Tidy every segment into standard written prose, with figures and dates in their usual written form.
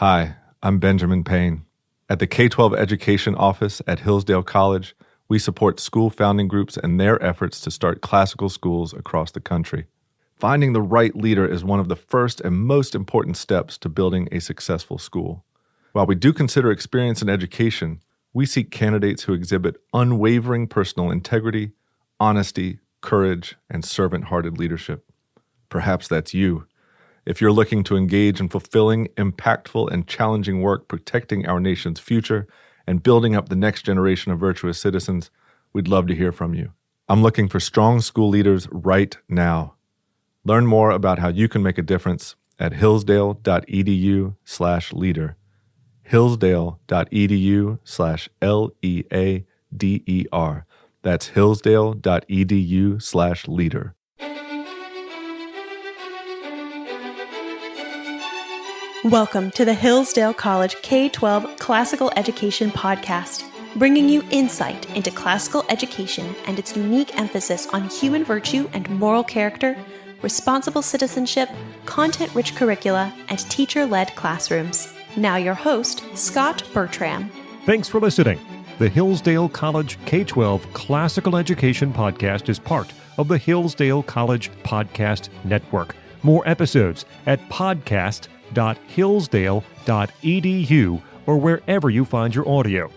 Hi, I'm Benjamin Payne. At the K-12 Education Office at Hillsdale College, we support school founding groups and their efforts to start classical schools across the country. Finding the right leader is one of the first and most important steps to building a successful school. While we do consider experience in education, we seek candidates who exhibit unwavering personal integrity, honesty, courage, and servant-hearted leadership. Perhaps that's you. If you're looking to engage in fulfilling, impactful, and challenging work protecting our nation's future and building up the next generation of virtuous citizens, we'd love to hear from you. I'm looking for strong school leaders right now. Learn more about how you can make a difference at hillsdale.edu/leader. hillsdale.edu/LEADER. That's hillsdale.edu/leader. Welcome to the Hillsdale College K-12 Classical Education Podcast, bringing you insight into classical education and its unique emphasis on human virtue and moral character, responsible citizenship, content-rich curricula, and teacher-led classrooms. Now your host, Scot Bertram. Thanks for listening. The Hillsdale College K-12 Classical Education Podcast is part of the Hillsdale College Podcast Network. More episodes at podcast.hillsdale.edu or wherever you find your audio.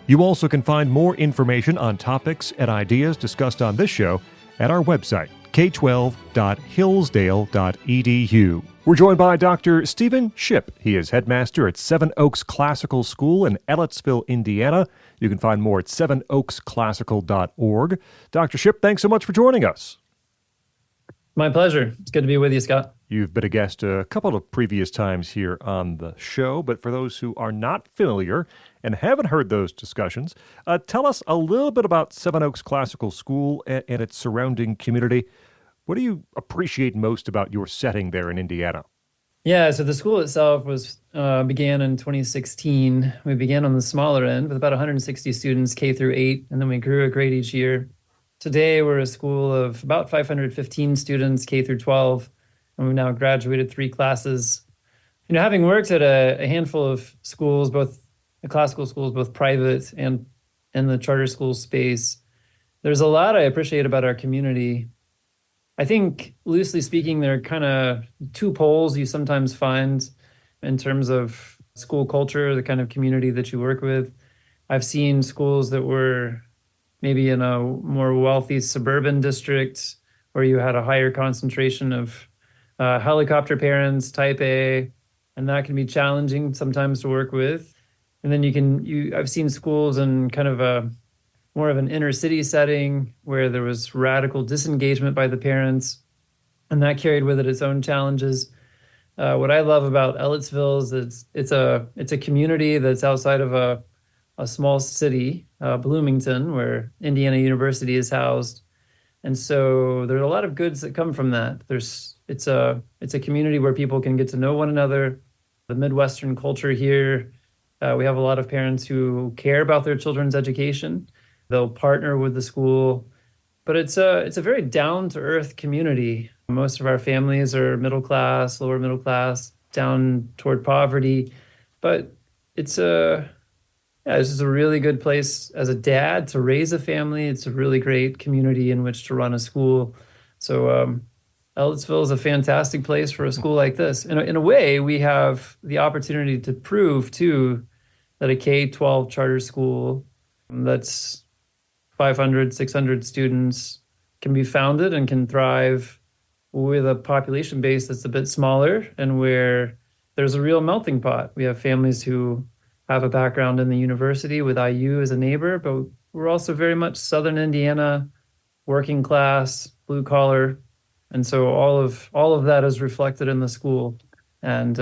You also can find more information on topics and ideas discussed on this show at our website, k12.hillsdale.edu. We're joined by Dr. Stephen Shipp. He is headmaster at Seven Oaks Classical School in Ellettsville, Indiana. You can find more at sevenoaksclassical.org. Dr. Shipp, thanks so much for joining us. My pleasure. It's good to be with you, Scott. You've been a guest a couple of previous times here on the show, but for those who are not familiar and haven't heard those discussions, tell us a little bit about Seven Oaks Classical School and its surrounding community. What do you appreciate most about your setting there in Indiana? Yeah, so the school itself began in 2016. We began on the smaller end with about 160 students, K through 8, and then we grew a grade each year. Today, we're a school of about 515 students, K through 12, and we've now graduated 3 classes. You know, having worked at a handful of schools, both the classical schools, both private and in the charter school space, there's a lot I appreciate about our community. I think, loosely speaking, there are kind of 2 poles you sometimes find in terms of school culture, the kind of community that you work with. I've seen schools that were maybe in a more wealthy suburban district where you had a higher concentration of helicopter parents, type A, and that can be challenging sometimes to work with. And then I've seen schools in kind of more of an inner city setting where there was radical disengagement by the parents, and that carried with it its own challenges. What I love about Ellettsville is it's a community that's outside of a small city, Bloomington, where Indiana University is housed. And so there's a lot of goods that come from that. It's a community where people can get to know one another. The Midwestern culture here, we have a lot of parents who care about their children's education. They'll partner with the school, but it's a very down-to-earth community. Most of our families are middle class, lower middle class, down toward poverty, but this is a really good place as a dad to raise a family. It's a really great community in which to run a school. So Ellettsville is a fantastic place for a school like this. In a way, we have the opportunity to prove, too, that a K-12 charter school that's 500, 600 students can be founded and can thrive with a population base that's a bit smaller and where there's a real melting pot. We have families who have a background in the university with IU as a neighbor, but we're also very much Southern Indiana, working class, blue collar. And so all of that is reflected in the school and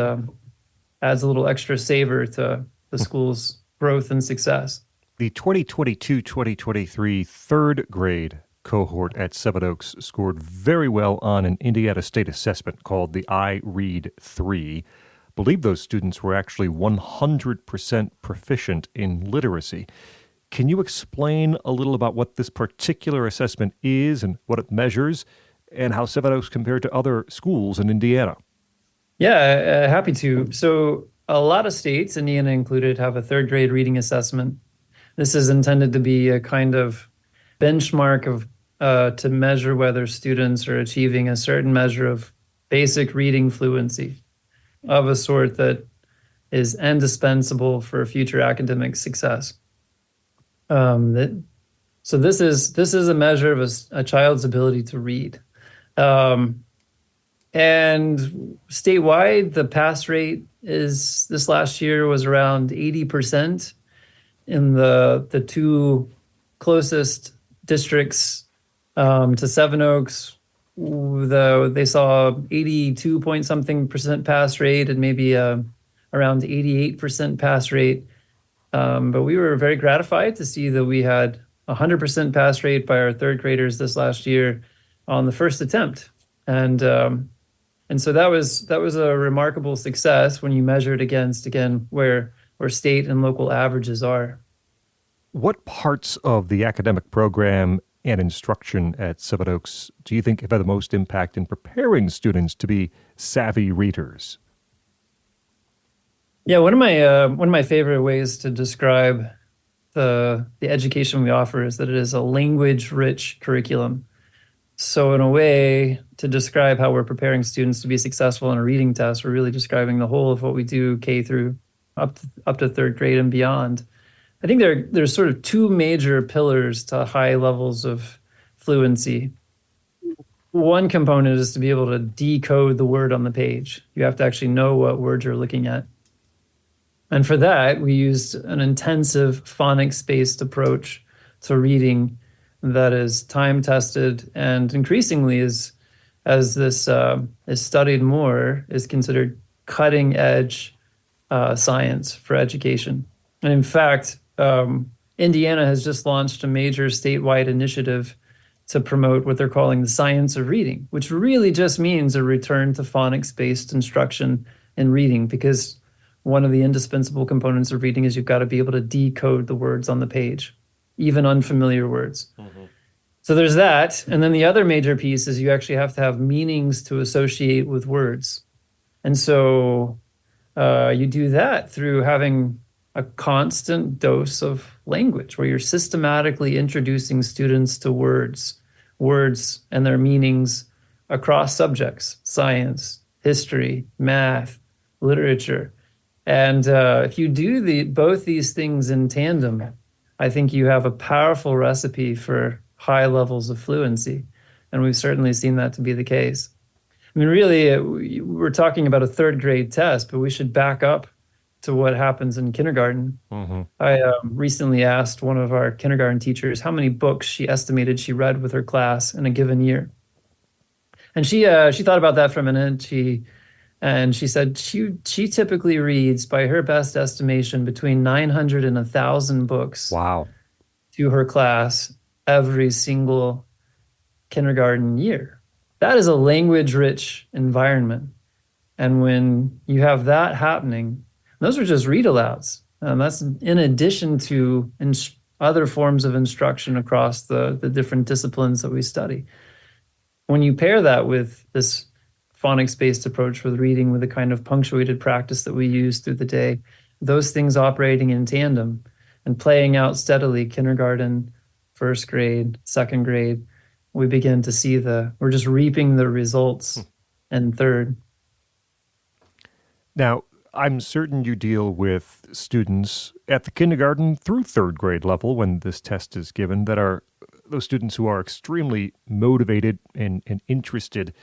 adds a little extra savor to the school's growth and success. The 2022-2023 third grade cohort at Seven Oaks scored very well on an Indiana State assessment called the I-Read 3. I believe those students were actually 100% proficient in literacy. Can you explain a little about what this particular assessment is and what it measures and how Seven Oaks compared to other schools in Indiana? Yeah, happy to. So a lot of states, Indiana included, have a third grade reading assessment. This is intended to be a kind of benchmark of to measure whether students are achieving a certain measure of basic reading fluency of a sort that is indispensable for future academic success. So this is a measure of a child's ability to read. And statewide, the pass rate is this last year was around 80%. In the two closest districts to Seven Oaks, they saw 82 point something percent pass rate and maybe around 88% pass rate. But we were very gratified to see that we had 100% pass rate by our third graders this last year on the first attempt. And so that was a remarkable success when you measure it against, again, where state and local averages are. What parts of the academic program and instruction at Seven Oaks do you think have had the most impact in preparing students to be savvy readers? Yeah, one of my favorite ways to describe the education we offer is that it is a language-rich curriculum. So in a way, to describe how we're preparing students to be successful in a reading test, we're really describing the whole of what we do K through up to third grade and beyond. I think there's sort of two major pillars to high levels of fluency. One component is to be able to decode the word on the page. You have to actually know what words you're looking at. And for that, we used an intensive phonics-based approach to reading that is time-tested and increasingly, as this is studied more, is considered cutting-edge science for education. And in fact, Indiana has just launched a major statewide initiative to promote what they're calling the science of reading, which really just means a return to phonics-based instruction in reading, because one of the indispensable components of reading is you've got to be able to decode the words on the page, even unfamiliar words. Mm-hmm. So there's that. And then the other major piece is you actually have to have meanings to associate with words. And so you do that through having a constant dose of language where you're systematically introducing students to words and their meanings across subjects: science, history, math, literature. And if you do both these things in tandem, I think you have a powerful recipe for high levels of fluency. And we've certainly seen that to be the case. I mean, really, we're talking about a third grade test, but we should back up to what happens in kindergarten. Mm-hmm. I recently asked one of our kindergarten teachers how many books she estimated she read with her class in a given year. And she thought about that for a minute. She said she typically reads, by her best estimation, between 900 and 1,000 books. Wow. To her class every single kindergarten year. That is a language-rich environment. And when you have that happening, those are just read-alouds. That's in addition to other forms of instruction across the different disciplines that we study. When you pair that with this phonics-based approach with reading, with the kind of punctuated practice that we use through the day, those things operating in tandem and playing out steadily, kindergarten, first grade, second grade, we begin to see we're just reaping the results in third. Now, I'm certain you deal with students at the kindergarten through third grade level when this test is given that are those students who are extremely motivated and interested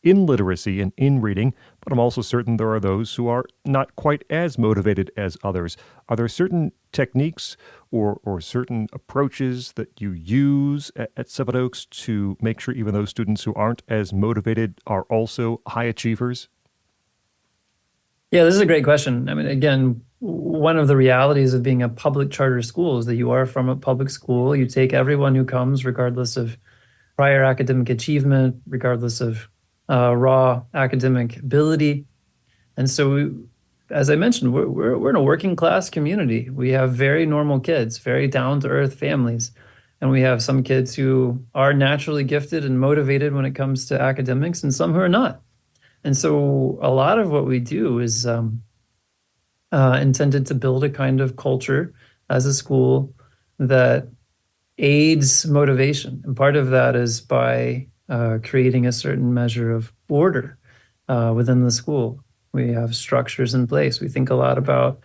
in literacy and in reading, but I'm also certain there are those who are not quite as motivated as others. Are there certain techniques or certain approaches that you use at Seven Oaks to make sure even those students who aren't as motivated are also high achievers? Yeah, this is a great question. I mean, again, one of the realities of being a public charter school is that you are from a public school. You take everyone who comes, regardless of prior academic achievement, regardless of raw academic ability. And so, as I mentioned, we're in a working class community. We have very normal kids, very down-to-earth families. And we have some kids who are naturally gifted and motivated when it comes to academics and some who are not. And so a lot of what we do is intended to build a kind of culture as a school that aids motivation. And part of that is by creating a certain measure of order within the school. We have structures in place. We think a lot about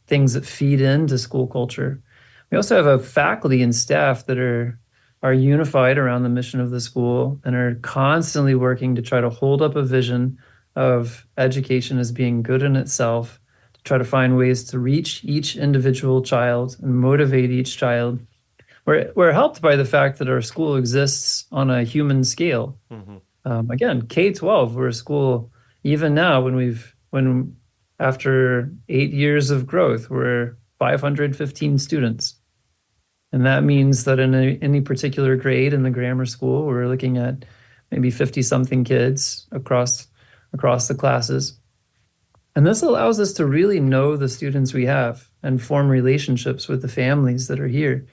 things that feed into school culture. We also have a faculty and staff that are unified around the mission of the school and are constantly working to try to hold up a vision of education as being good in itself, to try to find ways to reach each individual child and motivate each child. We're helped by the fact that our school exists on a human scale. Again, K-12, we're a school, even now when after 8 years of growth, we're 515 students. And that means that in any particular grade in the grammar school, we're looking at maybe 50-something kids across the classes. And this allows us to really know the students we have and form relationships with the families that are here.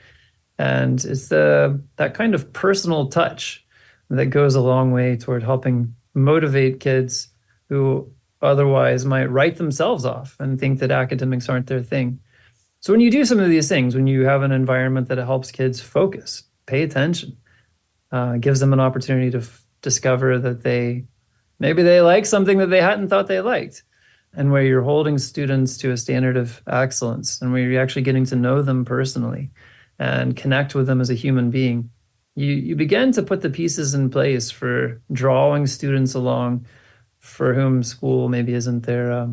And it's that kind of personal touch that goes a long way toward helping motivate kids who otherwise might write themselves off and think that academics aren't their thing. So when you do some of these things, when you have an environment that helps kids focus, pay attention, gives them an opportunity to discover that maybe they like something that they hadn't thought they liked, and where you're holding students to a standard of excellence, and where you're actually getting to know them personally and connect with them as a human being, you begin to put the pieces in place for drawing students along for whom school maybe isn't their,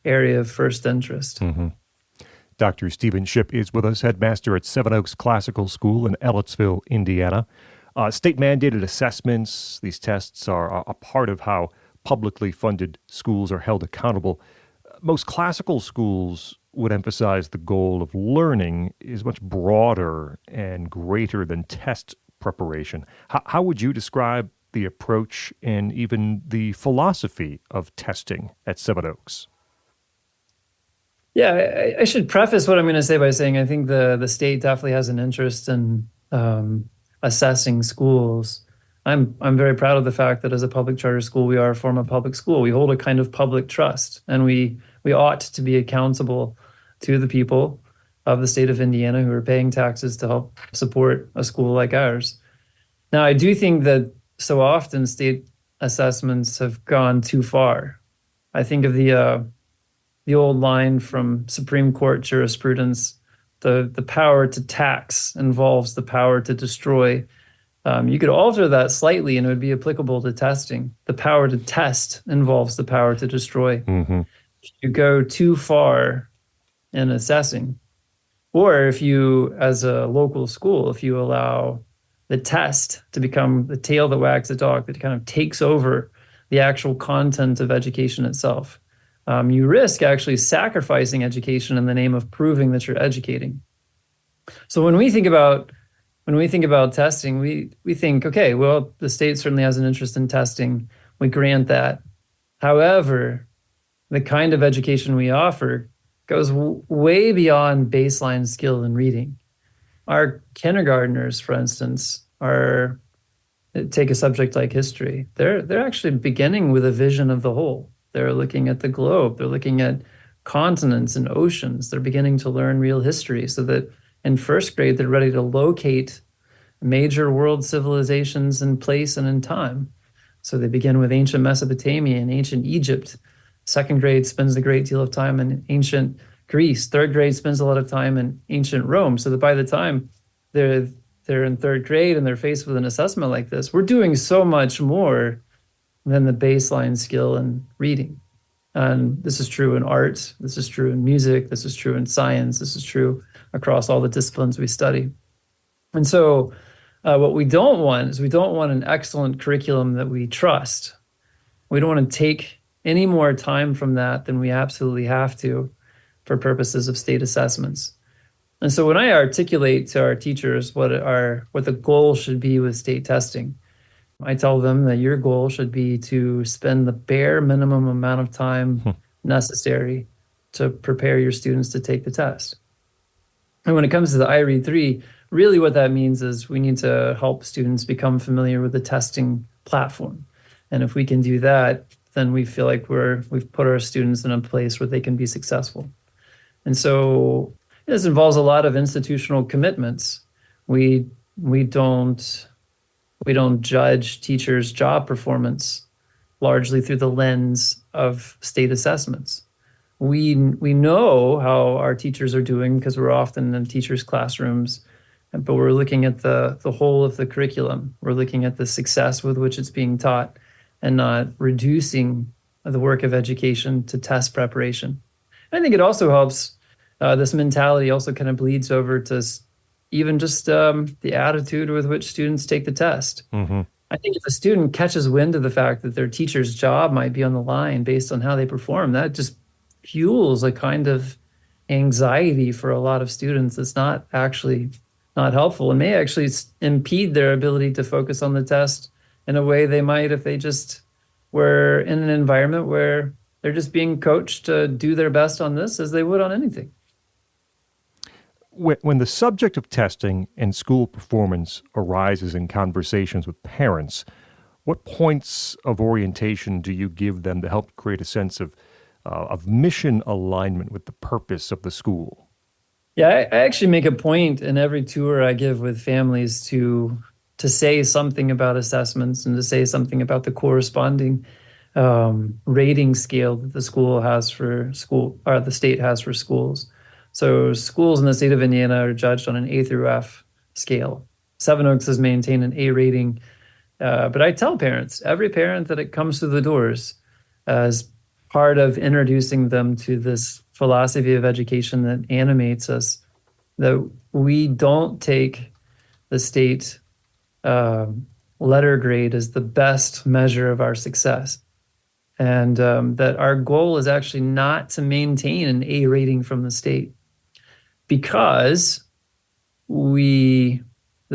area of first interest. Dr. Stephen Shipp is with us, headmaster at Seven Oaks Classical School in Ellettsville, Indiana. State-mandated assessments, these tests are a part of how publicly funded schools are held accountable. Most classical schools would emphasize the goal of learning is much broader and greater than test preparation. How would you describe the approach and even the philosophy of testing at Seven Oaks? Yeah, I should preface what I'm going to say by saying I think the state definitely has an interest in assessing schools. I'm very proud of the fact that as a public charter school, we are a form of public school. We hold a kind of public trust, and we ought to be accountable to the people of the state of Indiana who are paying taxes to help support a school like ours. Now, I do think that so often state assessments have gone too far. I think of the old line from Supreme Court jurisprudence, the power to tax involves the power to destroy. You could alter that slightly and it would be applicable to testing. The power to test involves the power to destroy. If you go too far in assessing, or if you, as a local school, if you allow the test to become the tail that wags the dog, that kind of takes over the actual content of education itself, you risk actually sacrificing education in the name of proving that you're educating. So when we think about testing, we think, okay, well, the state certainly has an interest in testing. We grant that. However, the kind of education we offer goes way beyond baseline skill in reading. Our kindergartners, for instance, take a subject like history. They're actually beginning with a vision of the whole. They're looking at the globe. They're looking at continents and oceans. They're beginning to learn real history so that in first grade, they're ready to locate major world civilizations in place and in time. So they begin with ancient Mesopotamia and ancient Egypt. Second grade spends a great deal of time in ancient Greece. Third grade spends a lot of time in ancient Rome. So that by the time they're in third grade and they're faced with an assessment like this, we're doing so much more than the baseline skill in reading. And this is true in art. This is true in music. This is true in science. This is true across all the disciplines we study. And so what we don't want is we don't want an excellent curriculum that we trust. We don't want to take any more time from that than we absolutely have to for purposes of state assessments. And so when I articulate to our teachers what the goal should be with state testing, I tell them that your goal should be to spend the bare minimum amount of time necessary to prepare your students to take the test. And when it comes to the I-Read 3, really what that means is we need to help students become familiar with the testing platform. And if we can do that, then we feel like we've put our students in a place where they can be successful. And so this involves a lot of institutional commitments. We don't judge teachers' job performance largely through the lens of state assessments. We know how our teachers are doing because we're often in teachers' classrooms, but we're looking at the whole of the curriculum. We're looking at the success with which it's being taught and not reducing the work of education to test preparation. I think it also helps, this mentality also kind of bleeds over to even just the attitude with which students take the test. Mm-hmm. I think if a student catches wind of the fact that their teacher's job might be on the line based on how they perform, that just fuels a kind of anxiety for a lot of students that's not helpful and may actually impede their ability to focus on the test in a way they might if they just were in an environment where they're just being coached to do their best on this as they would on anything. When the subject of testing and school performance arises in conversations with parents, what points of orientation do you give them to help create a sense of mission alignment with the purpose of the school? Yeah, I actually make a point in every tour I give with families to say something about assessments and to say something about the corresponding rating scale that the state has for schools. So schools in the state of Indiana are judged on an A through F scale. Seven Oaks has maintained an A rating. But I tell parents, every parent that it comes through the doors, as part of introducing them to this philosophy of education that animates us, that we don't take the state letter grade as the best measure of our success. And that our goal is actually not to maintain an A rating from the state, because the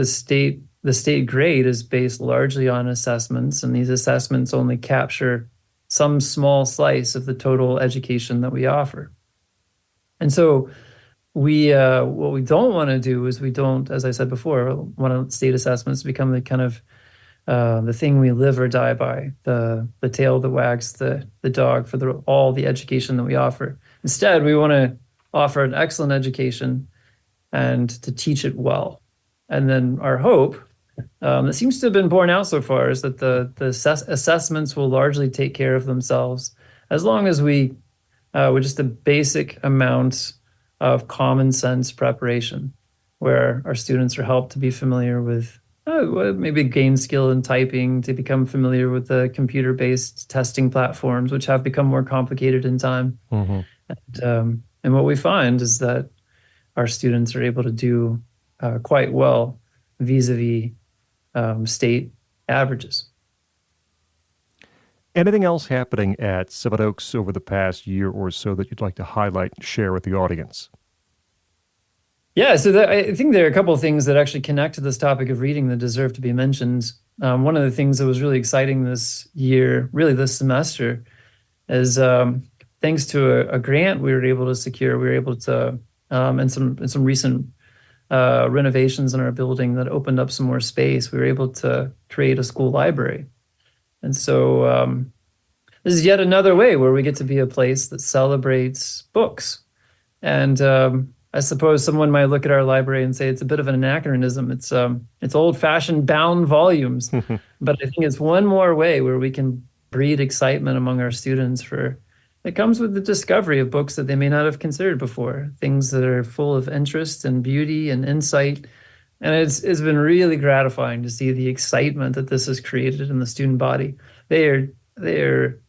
state grade is based largely on assessments, and these assessments only capture some small slice of the total education that we offer. And so what we don't want to do is we don't, as I said before, want state assessments to become the kind of the thing we live or die by, the tail that wags the dog for all the education that we offer. Instead, we want to offer an excellent education and to teach it well. And then our hope, that seems to have been borne out so far, is that the assessments will largely take care of themselves as long as we, with just a basic amount of common sense preparation, where our students are helped to be familiar with maybe gain skill in typing, to become familiar with the computer-based testing platforms, which have become more complicated in time. Mm-hmm. And what we find is that our students are able to do quite well vis-a-vis state averages. Anything else happening at Seven Oaks over the past year or so that you'd like to highlight and share with the audience? Yeah, so I think there are a couple of things that actually connect to this topic of reading that deserve to be mentioned. One of the things that was really exciting this year, really this semester, is thanks to a grant we were able to secure, we were able to, and some recent renovations in our building that opened up some more space, we were able to create a school library. And so this is yet another way where we get to be a place that celebrates books. And I suppose someone might look at our library and say it's a bit of an anachronism. It's old-fashioned bound volumes, but I think it's one more way where we can breed excitement among our students it comes with the discovery of books that they may not have considered before, things that are full of interest and beauty and insight. And it's been really gratifying to see the excitement that this has created in the student body. They are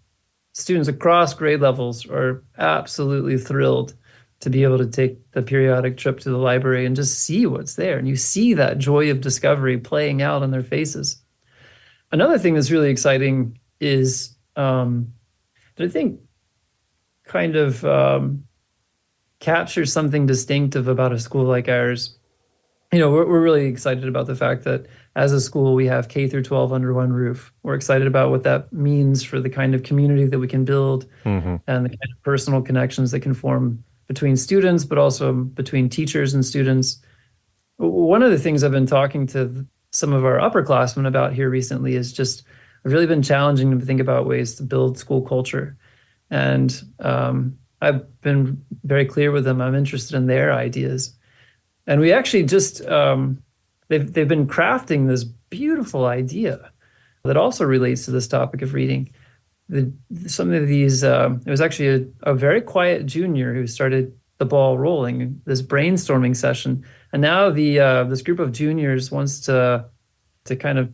students across grade levels are absolutely thrilled to be able to take the periodic trip to the library and just see what's there. And you see that joy of discovery playing out on their faces. Another thing that's really exciting is that I think kind of captures something distinctive about a school like ours. You know, we're really excited about the fact that as a school, we have K through 12 under one roof. We're excited about what that means for the kind of community that we can build, and the kind of personal connections that can form between students, but also between teachers and students. One of the things I've been talking to some of our upperclassmen about here recently is just really been challenging to think about ways to build school culture. And I've been very clear with them. I'm interested in their ideas. And we actually just, they've been crafting this beautiful idea that also relates to this topic of reading. Some of these, it was actually a very quiet junior who started the ball rolling, this brainstorming session. And now this group of juniors wants to kind of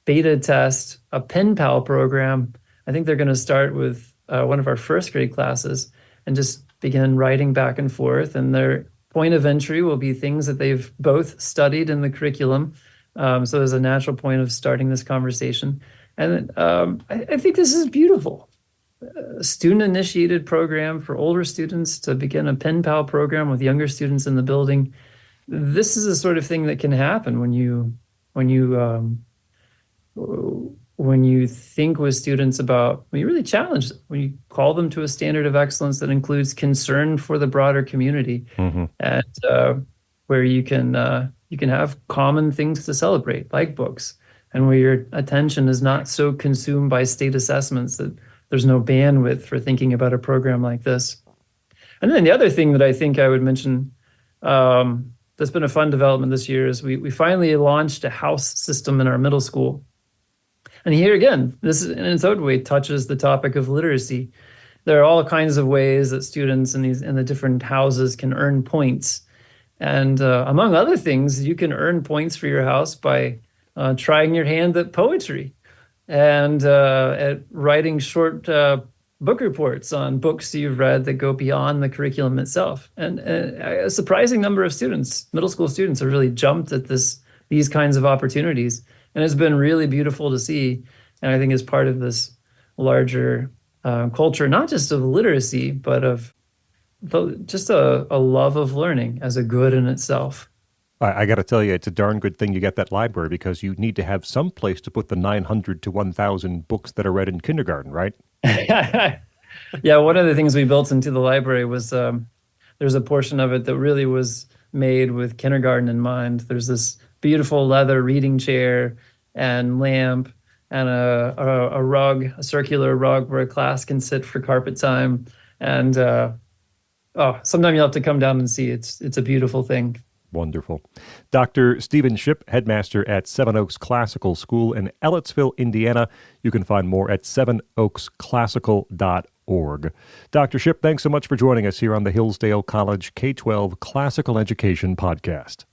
beta test a pen pal program. I think they're going to start with one of our first grade classes and just begin writing back and forth. And their point of entry will be things that they've both studied in the curriculum. So there's a natural point of starting this conversation. And I think this is beautiful. A student-initiated program for older students to begin a pen pal program with younger students in the building. This is the sort of thing that can happen when you think with students about, when you really challenge them, when you call them to a standard of excellence that includes concern for the broader community, and where you can have common things to celebrate, like books, and where your attention is not so consumed by state assessments that there's no bandwidth for thinking about a program like this. And then the other thing that I think I would mention that's been a fun development this year is we finally launched a house system in our middle school. And here again, this in its own way touches the topic of literacy. There are all kinds of ways that students in the different houses can earn points. And among other things, you can earn points for your house by trying your hand at poetry and at writing short book reports on books you've read that go beyond the curriculum itself. And a surprising number of students, middle school students, have really jumped at these kinds of opportunities. And it's been really beautiful to see. And I think is part of this larger culture, not just of literacy, but of just a love of learning as a good in itself. I got to tell you, it's a darn good thing you get that library, because you need to have some place to put the 900 to 1,000 books that are read in kindergarten, right? Yeah, one of the things we built into the library was there's a portion of it that really was made with kindergarten in mind. There's this beautiful leather reading chair and lamp and a rug, a circular rug where a class can sit for carpet time. And sometime you'll have to come down and see. It's a beautiful thing. Wonderful. Dr. Stephen Shipp, headmaster at Seven Oaks Classical School in Ellettsville, Indiana. You can find more at sevenoaksclassical.org. Dr. Shipp, thanks so much for joining us here on the Hillsdale College K-12 Classical Education Podcast.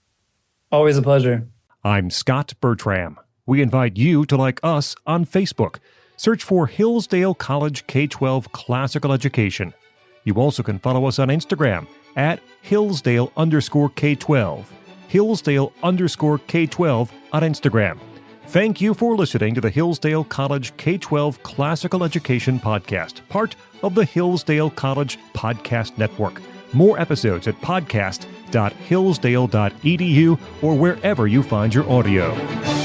Always a pleasure. I'm Scot Bertram. We invite you to like us on Facebook. Search for Hillsdale College K-12 Classical Education. You also can follow us on Instagram at Hillsdale_K12. Hillsdale_K12 on Instagram. Thank you for listening to the Hillsdale College K-12 Classical Education Podcast, part of the Hillsdale College Podcast Network. More episodes at podcast.hillsdale.edu or wherever you find your audio.